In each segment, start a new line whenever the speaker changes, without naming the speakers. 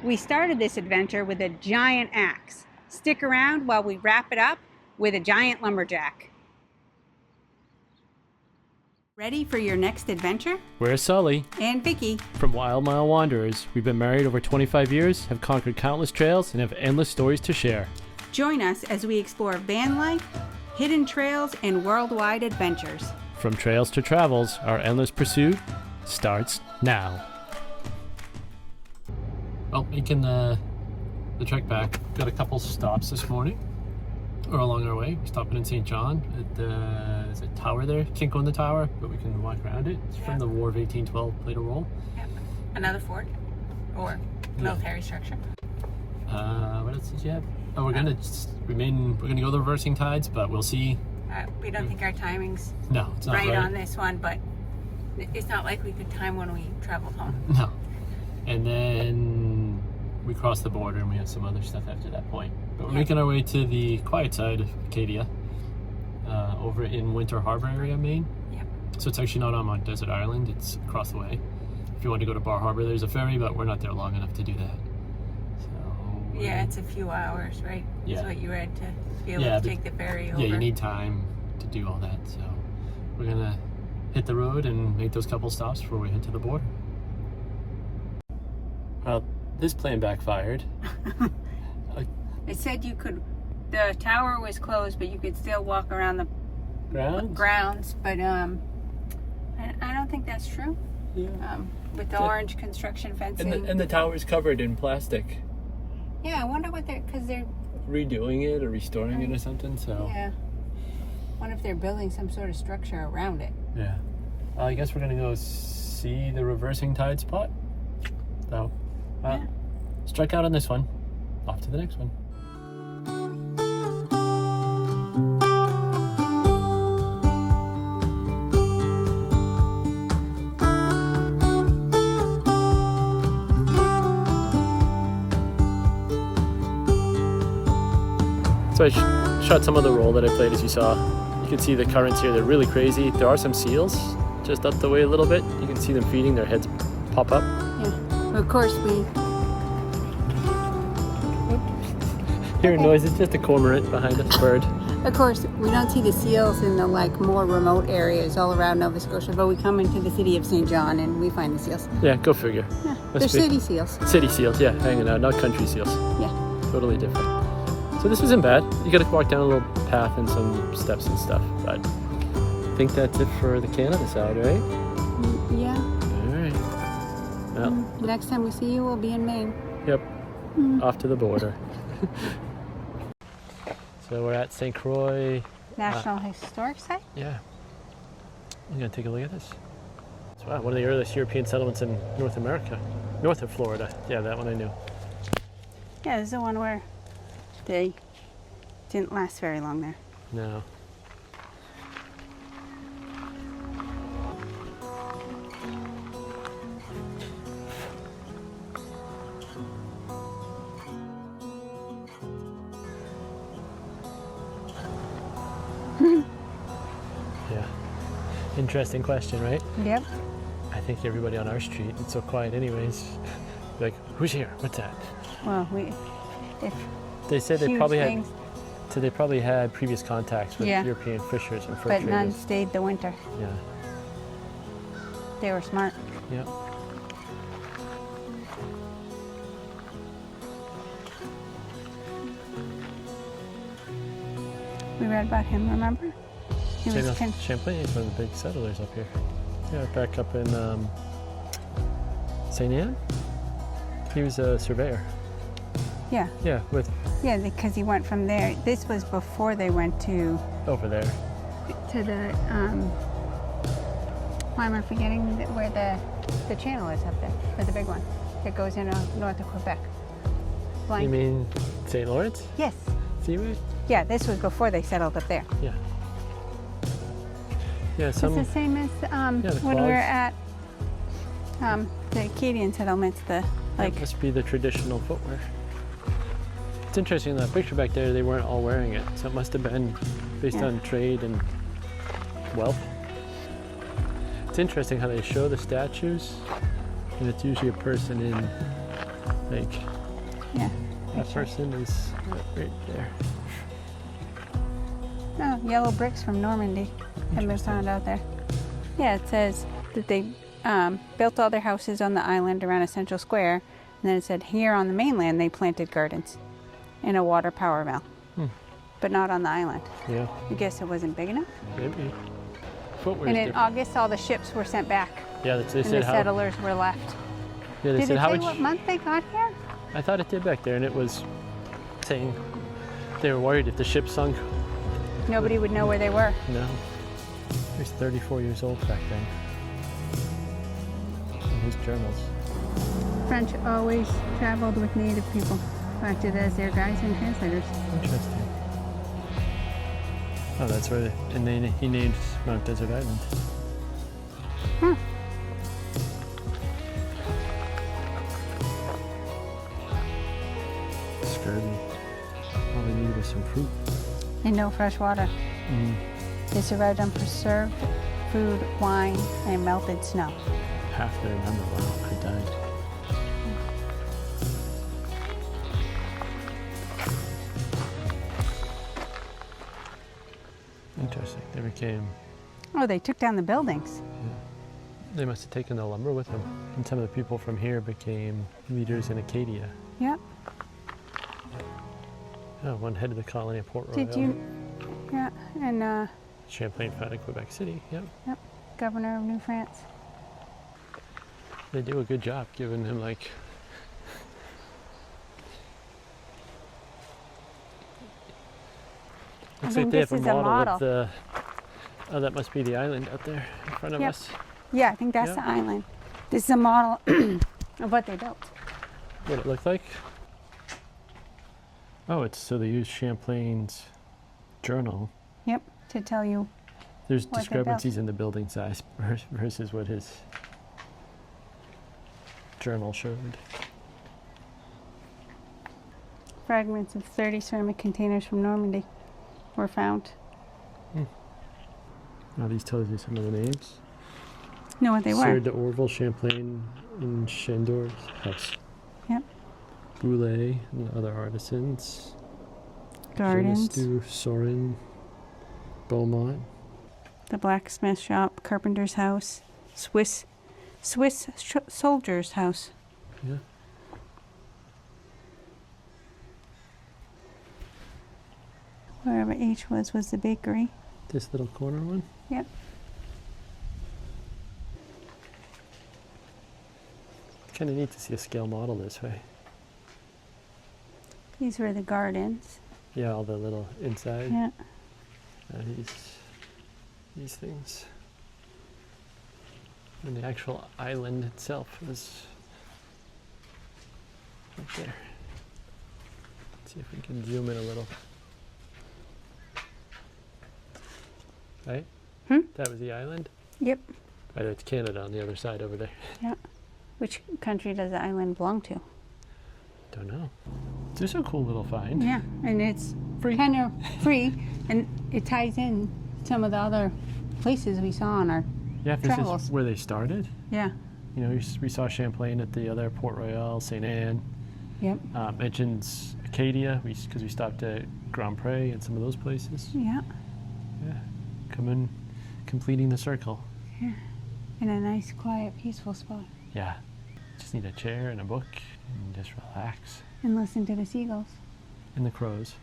We started this adventure with a giant axe. Stick around while we wrap it up with a giant lumberjack. Ready for your next adventure?
We're Sully
And Vicky.
from Wild Mile Wanderers. We've been married over 25 years, have conquered countless trails, and have endless stories to share.
Join us as we explore van life, hidden trails, and worldwide adventures.
From trails to travels, our endless pursuit starts now. Well, making the trek back. Got a couple stops this morning, or along our way. We're stopping in St. John at the is it tower there. Can't go in the tower, but we can walk around it. It's from the War of 1812, played a role.
Yep. Another fort or military structure.
What else did you have? Oh, we're gonna go the reversing tides, but we'll see.
We don't think our timing's
it's not
right on this one, but it's not like we could time when we traveled home.
No. And then we cross the border and we have some other stuff after that point. But we're making our way to the quiet side of Acadia, over in Winter Harbor area, Maine.
Yep.
So it's actually not on Mount Desert Island, it's across the way. If you want to go to Bar Harbor, there's a ferry, but we're not there long enough to do that. So
yeah, it's a few hours, right?
Yeah.
That's what you read, to be able to take the ferry over.
Yeah, you need time to do all that. So we're gonna hit the road and make those couple stops before we head to the border. Well, this plan backfired.
It said the tower was closed, but you could still walk around the grounds. But I don't think that's true.
Yeah.
With the orange construction fencing.
And the tower's covered in plastic.
Yeah, I wonder what because they're
redoing it or restoring it or something. So
yeah, I wonder if they're building some sort of structure around it.
Yeah. I guess we're gonna go see the reversing tide spot. So, strike out on this one. Off to the next one. So I shot some of the roll that I played, as you saw. You can see the currents here, they're really crazy. There are some seals just up the way a little bit. You can see them feeding, their heads pop up.
Yeah, of course we...
Hearing noise, it's just a cormorant behind us, bird.
Of course, we don't see the seals in the more remote areas all around Nova Scotia, but we come into the city of St. John and we find the seals.
Yeah, go figure.
Yeah, they're city seals.
City seals, yeah, hanging out, not country seals.
Yeah.
Totally different. So this isn't bad. You gotta walk down a little path and some steps and stuff, but I think that's it for the Canada side, right?
Yeah.
All right. Well,
next time we see you, we'll be in Maine.
Yep. Off to the border. So we're at St. Croix
National Historic Site?
Yeah. I'm gonna take a look at this. So, wow, one of the earliest European settlements in North America. North of Florida. Yeah, that one I knew.
Yeah, this is the one where they didn't last very long there.
No. Yeah. Interesting question, right?
Yep.
I think everybody on our street, it's so quiet anyways. Like, who's here? What's that?
Well,
they said they probably had previous contacts with European fishers and fur traders.
But none stayed the winter.
Yeah.
They were smart.
Yep.
We read about him, remember? He was
Champlain is one of the big settlers up here. Yeah, back up in St. Anne. He was a surveyor.
Yeah.
Yeah,
because he went from there. This was before they went to
over there.
To the why am I forgetting where the channel is up there? Or the big one that goes into north of Quebec.
You mean St. Lawrence?
Yes.
Seaway?
Yeah, this was before they settled up there.
Yeah. Yeah,
it's the same as when we were at the Acadian settlements. That
must be the traditional footwear. It's interesting, in that picture back there, they weren't all wearing it, so it must have been based on trade and wealth. It's interesting how they show the statues, and it's usually a person in think.
Yeah.
That person is right there.
Oh, yellow bricks from Normandy have been found out there. Yeah, it says that they built all their houses on the island around a central square, and then it said here on the mainland they planted gardens and a water power mill, but not on the island.
Yeah.
I guess it wasn't big enough.
Maybe. Footwear
And
is
in
different.
August, all the ships were sent back,
Yeah, they
and
said
the
how.
settlers were left.
Yeah, they
Did
said
it
how
say
much.
what month they got here?
I thought it did back there, and it was saying they were worried if the ship sunk.
Nobody would know where they were.
No. He was 34 years old back then. In his journals.
French always traveled with native people, acted as their guides and translators.
Interesting. Oh, that's where, and then he named Mount Desert Island.
Huh.
Scurvy. All they needed was some fruit.
And no fresh water. They survived on preserved food, wine, and melted snow.
Half to remember. Wow, I died. Interesting. They became.
Oh, they took down the buildings.
They must have taken the lumber with them. And some of the people from here became leaders in Acadia.
Yep.
Oh, one head of the colony of Port Royal.
Did you? Yeah, and
Champlain founded Quebec City. Yep.
yep, Governor of New France.
They do a good job giving him like.
I
Looks
think
like they
this
have a
is a
model
model.
of the. Oh, that must be the island out there in front of
Yep.
us.
Yeah, I think that's
Yeah.
the island. This is a model of what they built.
What it looked like? Oh, it's so they used Champlain's journal.
Yep, to tell you.
There's
What they built.
discrepancies in the building size versus what his journal showed.
Fragments of 30 ceramic containers from Normandy were found.
Oh, these tells you some of the names.
Know what they
Sieur
were?
de Orville, Champlain, and Chandor's house.
Yep.
Goulet and other artisans.
Gardens,
Genestu, Sorin, Beaumont.
the blacksmith shop, carpenter's house, Swiss soldier's house.
Yeah.
Wherever H was the bakery.
This little corner one.
Yep.
Kind of neat to see a scale model this way.
These were the gardens.
Yeah, all the little inside.
Yeah.
These things. And the actual island itself was right there. Let's see if we can zoom in a little. Right? That was the island?
Yep.
Right, it's Canada on the other side over there.
Yeah. Which country does the island belong to?
Don't know. This is a cool little find.
Yeah, and it's
Free.
kind of free, and it ties in some of the other places we saw on our
Yeah, if this
travels.
is where they started.
Yeah.
You know, we saw Champlain at the other Port Royal, St. Anne.
Yep.
Mentions Acadia, because we stopped at Grand Pré and some of those places.
Yeah.
Yeah, completing the circle.
In a nice, quiet, peaceful spot.
Yeah, just need a chair and a book and just relax.
And listen to the seagulls.
And the crows.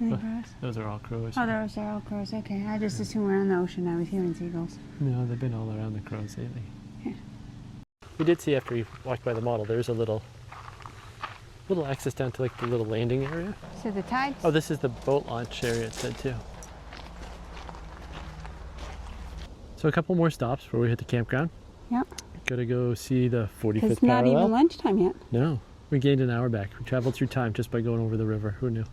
And the
Oh.
crows.
Those are all crows.
Oh, those are all crows. Okay, I just assumed we're on the ocean. I was hearing seagulls.
No, they've been all around the crows lately.
Yeah.
We did see after we walked by the model, there's a little access down to like the little landing area.
So the tides.
Oh, this is the boat launch area, it said too. So a couple more stops before we hit the campground.
Yep.
Gotta go see the 45th
It's not
parallel.
even lunchtime yet.
No, we gained an hour back. We traveled through time just by going over the river. Who knew?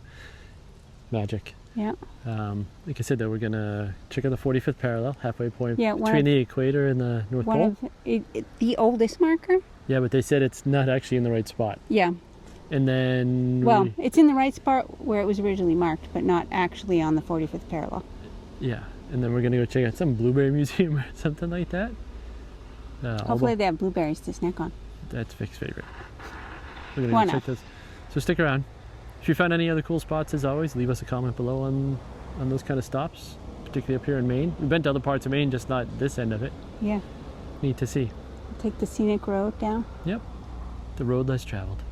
Magic.
Yeah.
Like I said, though, we're gonna check out the 45th parallel, halfway point
Yeah, one
between
of-
the equator and the North
One
Pole.
of the oldest marker.
Yeah, but they said it's not actually in the right spot.
Yeah.
And then
Well, it's in the right spot where it was originally marked, but not actually on the 45th parallel.
yeah, and then we're gonna go check out some blueberry museum or something like that.
Hopefully they have blueberries to snack on.
That's Vic's favorite. We're
One
gonna check those. So stick around. If you found any other cool spots, as always, leave us a comment below on those kind of stops, particularly up here in Maine. We've been to other parts of Maine, just not this end of it.
Yeah.
Neat to see.
Take the scenic road down.
Yep. The road less traveled.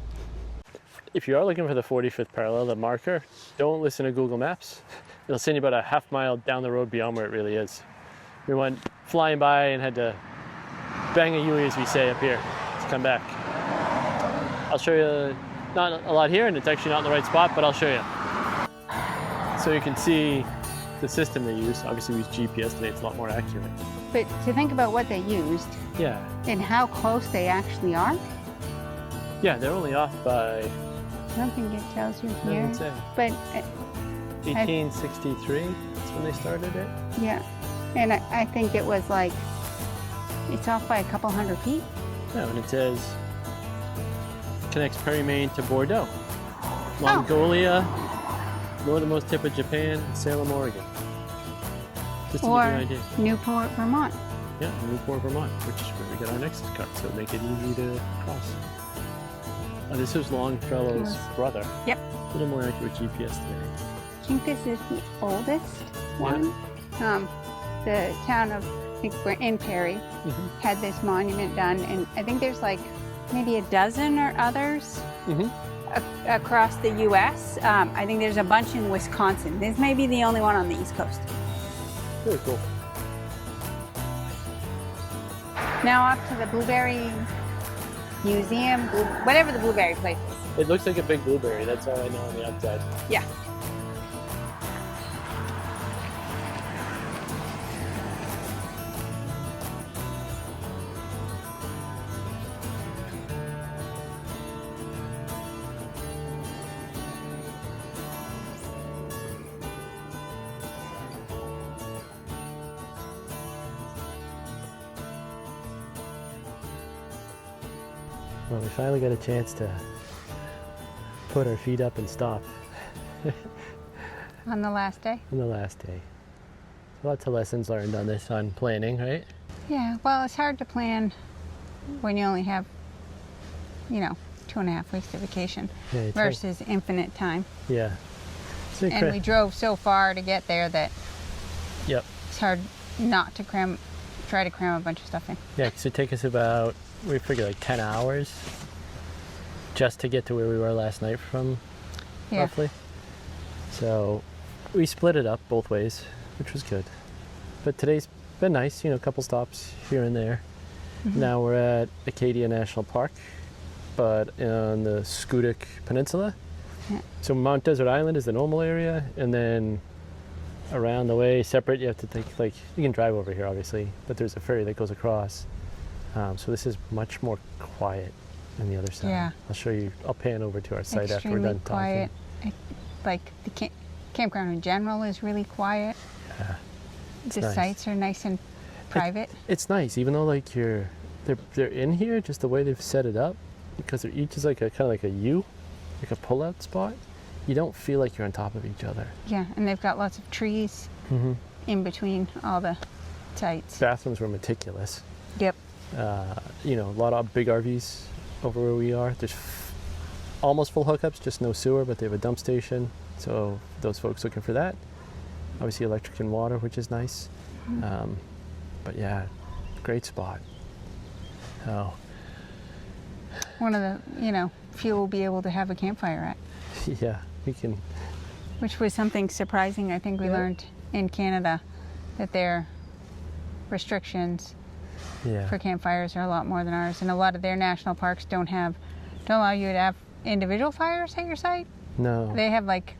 If you are looking for the 45th parallel, the marker, don't listen to Google Maps. It'll send you about a half mile down the road beyond where it really is. We went flying by and had to bang a Yui, as we say up here, to come back. I'll show you, not a lot here, and it's actually not in the right spot, but I'll show you. So you can see the system they use. Obviously we use GPS today, it's a lot more accurate.
But to think about what they used
Yeah.
and how close they actually are,
Yeah, they're only off by,
I don't think it tells you
I
here.
would say,
But
1863, that's when they started it.
yeah, and I think it was like, it's off by a couple hundred feet.
No, and it says, connects Perry, Maine to Bordeaux, Mongolia, northernmost tip of Japan, and Salem, Oregon. Just to give you
Or
an idea.
Newport, Vermont.
Yeah, Newport, Vermont, which is where we get our Nexus card, so it'll make it easy to cross. Oh, this was Longfellow's brother.
Yep.
A little more accurate GPS today.
I think this is the oldest one. The town of, I think we're in Perry, had this monument done, and I think there's like maybe a dozen or others across the U.S. I think there's a bunch in Wisconsin. This may be the only one on the East Coast.
Very cool.
Now up to the Blueberry Museum, whatever the blueberry place is.
It looks like a big blueberry, that's all I know on the outside.
Yeah.
Well, we finally got a chance to put our feet up and stop
On the last day?
on the last day. Lots of lessons learned on this, on planning, right?
Yeah, well, it's hard to plan when you only have, 2.5 weeks of vacation
Yeah, it's hard.
versus infinite time.
Yeah. So
And we drove so far to get there that
Yep.
it's hard not to try to cram a bunch of stuff in.
Yeah, because it took us about, we figured like 10 hours just to get to where we were last night from,
Yeah.
roughly. So we split it up both ways, which was good. But today's been nice, a couple stops here and there. Now we're at Acadia National Park, but on the Schoodic Peninsula.
Yeah.
So Mount Desert Island is the normal area, and then around the way, separate, you have to take, you can drive over here obviously, but there's a ferry that goes across. So this is much more quiet on the other side.
Yeah.
I'll show you, I'll pan over to our site after we're
Extremely
done
quiet. Like the campground in general is really quiet.
talking. Yeah.
The
nice.
sites are nice and private.
It's nice, even though they're in here, just the way they've set it up, because they're each is like a kind of like a U, like a pull-out spot. You don't feel like you're on top of each other.
Yeah, and they've got lots of trees in between all the sites.
Bathrooms were meticulous.
Yep.
A lot of big RVs over where we are. There's almost full hookups, just no sewer, but they have a dump station. So those folks looking for that. Obviously electric and water, which is nice. But yeah, great spot. Oh.
One of the, few we'll be able to have a campfire at,
Yeah, we can.
which was something surprising. I think we learned in Canada that their restrictions
Yeah.
for campfires are a lot more than ours, and a lot of their national parks don't allow you to have individual fires at your site.
No.
They have like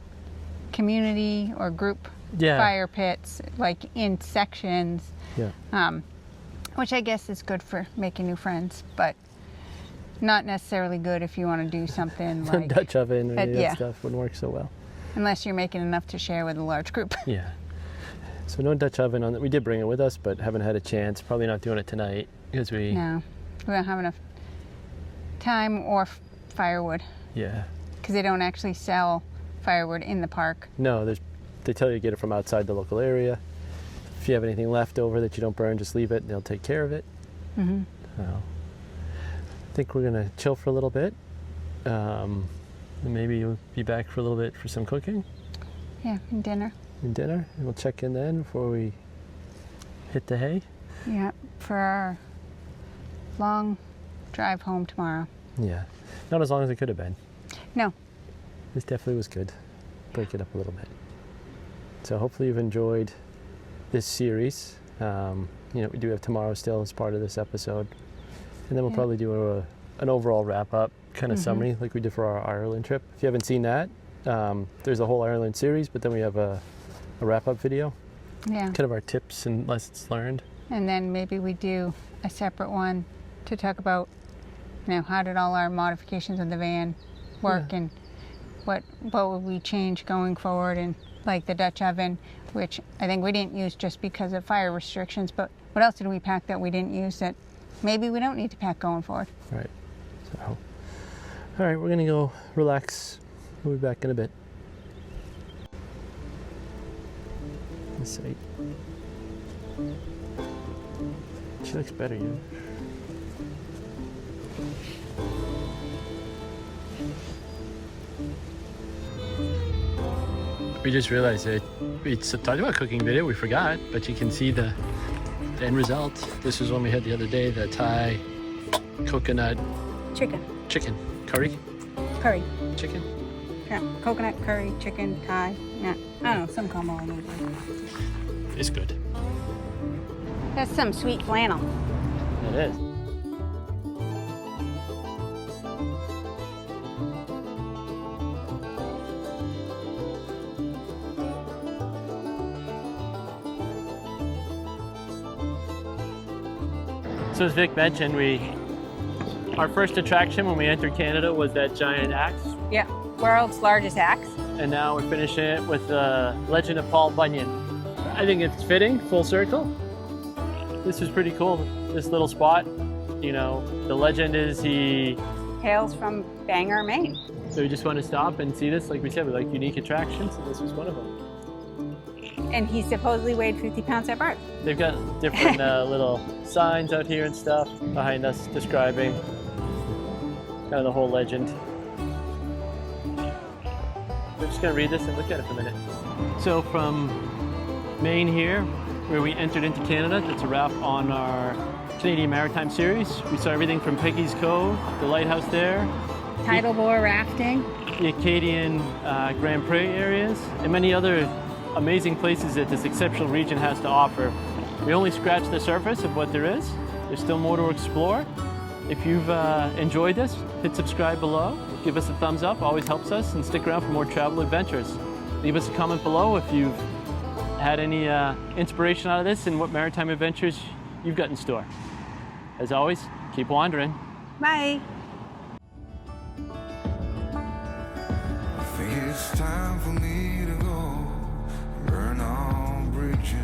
community or group
Yeah.
fire pits, like in sections,
Yeah.
which I guess is good for making new friends, but not necessarily good if you want to do something like
Dutch oven and any of
yeah.
that stuff wouldn't work so well.
unless you're making enough to share with a large group.
Yeah. So no Dutch oven on it. We did bring it with us, but haven't had a chance. Probably not doing it tonight because we.
No, we don't have enough time or firewood
Yeah.
because they don't actually sell firewood in the park.
No, they tell you to get it from outside the local area. If you have anything left over that you don't burn, just leave it and they'll take care of it. So, I think we're gonna chill for a little bit And maybe you'll be back for a little bit for some cooking
Yeah, and dinner.
and dinner. And we'll check in then before we hit the hay.
Yeah, for our long drive home tomorrow.
Yeah. Not as long as it could have been.
No.
This definitely was good. Break it up a little bit. So hopefully you've enjoyed this series. We do have tomorrow still as part of this episode. And then we'll probably do an overall wrap-up kind of summary like we did for our Ireland trip. If you haven't seen that, there's a whole Ireland series, but then we have a wrap-up video.
Yeah.
Kind of our tips and lessons learned.
And then maybe we do a separate one to talk about, how did all our modifications of the van work and what would we change going forward, and like the Dutch oven, which I think we didn't use just because of fire restrictions, but what else did we pack that we didn't use that maybe we don't need to pack going forward?
Right. So, all right, we're gonna go relax. We'll be back in a bit. This side. She looks better, you. We just realized that we talked about cooking video, we forgot, but you can see the end result. This is one we had the other day, the Thai coconut chicken curry. Chicken.
Yeah, coconut curry, chicken, Thai. Yeah, I don't know, some combo.
It's good.
That's some sweet flannel.
It is. So as Vic mentioned, our first attraction when we entered Canada was that giant axe.
Yeah, world's largest axe.
And now we're finishing it with the legend of Paul Bunyan. I think it's fitting, full circle. This is pretty cool, this little spot. The legend is he
Hails from Bangor, Maine.
So we just want to stop and see this. Like we said, we like unique attractions, and this was one of them.
And he supposedly weighed 50 pounds at birth.
They've got different little signs out here and stuff behind us describing kind of the whole legend. We're just going to read this and look at it for a minute. So from Maine here, where we entered into Canada, that's a wrap on our Canadian Maritime series. We saw everything from Peggy's Cove, the lighthouse there,
Tidal bore rafting,
the Acadian Grand Pré areas, and many other amazing places that this exceptional region has to offer. We only scratched the surface of what there is. There's still more to explore. If you've enjoyed this, hit subscribe below. Give us a thumbs up, always helps us, and stick around for more travel adventures. Leave us a comment below if you've had any inspiration out of this and what maritime adventures you've got in store. As always, keep wandering.
Bye.
I think it's time for me to go, burn all bridges.